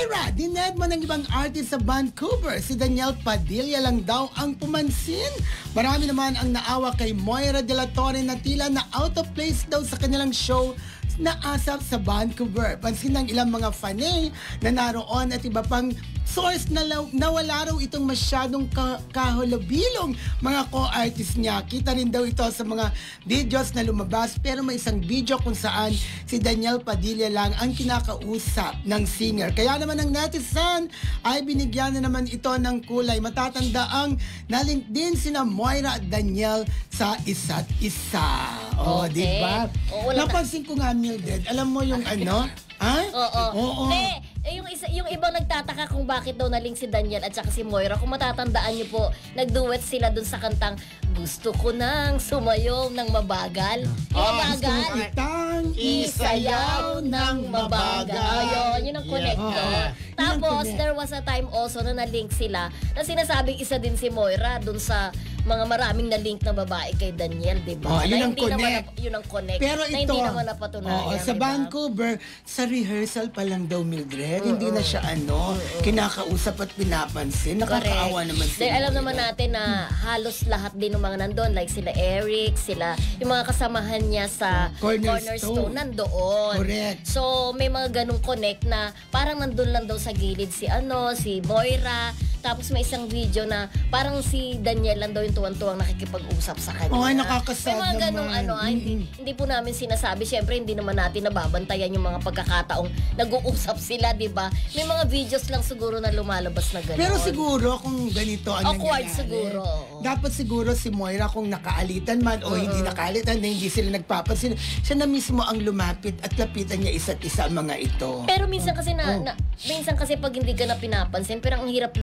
Ira, dined mo ng ibang artist sa Vancouver. Si Daniel Padilla lang daw ang pumansin. Marami naman ang naawa kay Moira de la Torre na tila na out of place daw sa kanilang show na asap sa Vancouver. Pansin ng ilang mga fanay na naroon at iba pang source na wala raw itong masyadong kahulubilong mga co-artist niya. Kita rin daw ito sa mga videos na lumabas, pero may isang video kung saan si Daniel Padilla lang ang kinakausap ng singer. Kaya naman ang netizen ay binigyan na naman ito ng kulay. Matatanda ang nalink din sina Moira at Daniel sa isa't isa. Oh, Okay. di ba? Oo, Napansin ko nga, Mildred, alam mo yung ano? Ha? Oo. Oo. Yung ibang nagtataka kung bakit daw naling si Daniel at saka si Moira. Kung matatandaan niyo po, nag-duet sila dun sa kantang Gusto ko nang sumayaw ng mabagal. Yung mabagal. Gusto kitang Isayaw ng mabagal. Yun ang connect doon. Tapos, there was a time also na na-link sila na sinasabing isa din si Moira dun sa mga maraming na-link na babae kay Daniel, di ba? Yun Na ang hindi naman connect. yun ang connect. Pero na ito, hindi naman napatunayan. sa di ba? Vancouver, sa rehearsal pa lang daw, Mildred. Hindi na siya kinakausap at pinapansin. Nakakaawa naman Dahil alam naman natin na halos lahat din ng mga nandun, like sila Eric, yung mga kasamahan niya sa Cornerstone nandoon. Correct. So, may mga ganong connect na parang nandun lang daw sa gilid si Moira. Tapos may isang video na parang si Daniel lang daw yung tuwang-tuwang nakikipag-usap sa kanya. Ay, nakakasad may mga ganong naman. hindi po namin sinasabi. Siyempre, hindi naman natin nababantayan yung mga pagkakataong nag-uusap sila, di ba? May mga videos lang siguro na lumalabas na gano'n. Pero siguro kung ganito ang awkward nangyayari, siguro. Oo. dapat siguro si Moira kung nakaalitan man o hindi nakaalitan na hindi sila nagpapansin, siya na mismo ang lumapit at lapitan niya isa't isa ang mga ito. Pero minsan kasi minsan kasi pag hindi ka na pinapansin, pero ang hirap